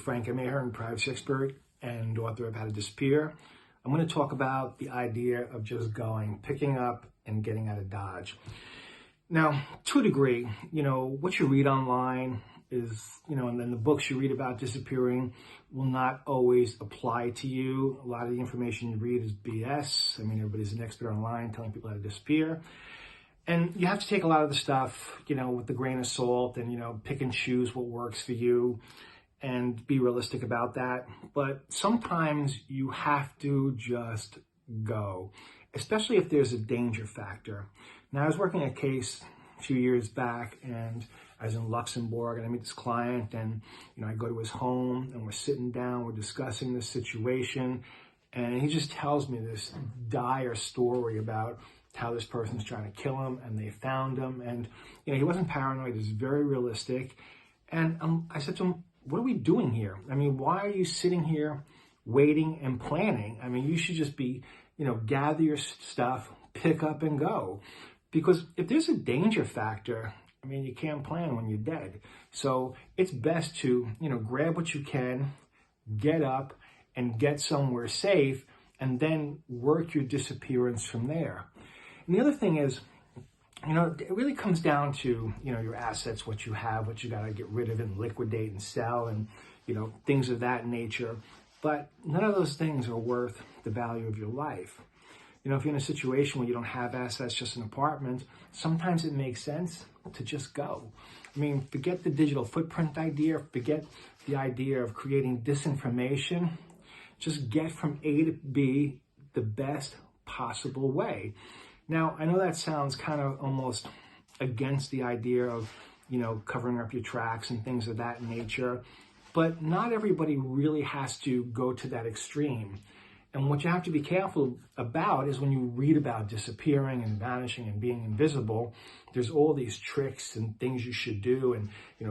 Frank Mahern, privacy expert and author of How to Disappear. I'm going to talk about the idea of just going, picking up and getting out of Dodge. Now, to a degree, what you read online is, and then the books you read about disappearing will not always apply to you. A lot of the information you read is BS. Everybody's an expert online telling people how to disappear. And you have to take a lot of the stuff, with a grain of salt and, pick and choose what works for you and be realistic about that. But sometimes you have to just go, especially if there's a danger factor. Now, I was working a case a few years back, and I was in Luxembourg, and I meet this client, and I go to his home, and we're sitting down, we're discussing this situation, and he just tells me this dire story about how this person's trying to kill him, and they found him, and he wasn't paranoid, he was very realistic. And I said to him, what are we doing here? Why are you sitting here waiting and planning? You should just be, gather your stuff, pick up and go. Because if there's a danger factor, you can't plan when you're dead. So it's best to, grab what you can, get up and get somewhere safe, and then work your disappearance from there. And the other thing is, it really comes down to, your assets, what you have, what you got to get rid of and liquidate and sell and, things of that nature. But none of those things are worth the value of your life. If you're in a situation where you don't have assets, just an apartment, sometimes it makes sense to just go. Forget the digital footprint idea, forget the idea of creating disinformation. Just get from A to B the best possible way. Now, I know that sounds kind of almost against the idea of, covering up your tracks and things of that nature, but not everybody really has to go to that extreme. And what you have to be careful about is when you read about disappearing and vanishing and being invisible, there's all these tricks and things you should do and,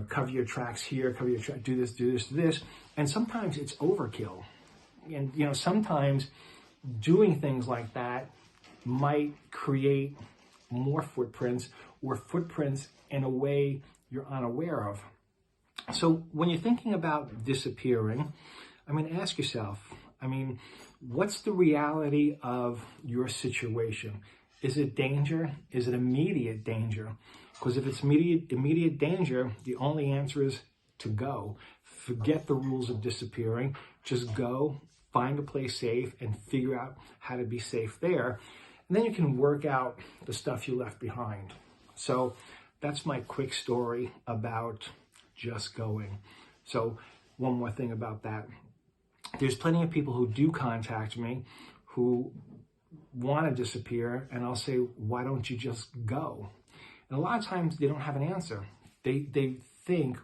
cover your tracks here, cover your tracks, do this, do this, do this. And sometimes it's overkill. And, sometimes doing things like that might create more footprints or footprints in a way you're unaware of. So when you're thinking about disappearing, ask yourself, what's the reality of your situation? Is it danger? Is it immediate danger? Because if it's immediate danger, the only answer is to go. Forget the rules of disappearing. Just go, find a place safe, and figure out how to be safe there. And then you can work out the stuff you left behind. So that's my quick story about just going. So one more thing about that. There's plenty of people who do contact me who want to disappear, and I'll say, why don't you just go? And a lot of times they don't have an answer. They think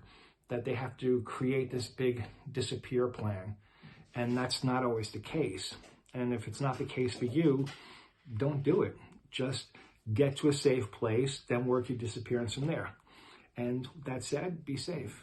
that they have to create this big disappear plan, and that's not always the case. And if it's not the case for you, don't do it. Just get to a safe place, then work your disappearance from there. And that said, be safe.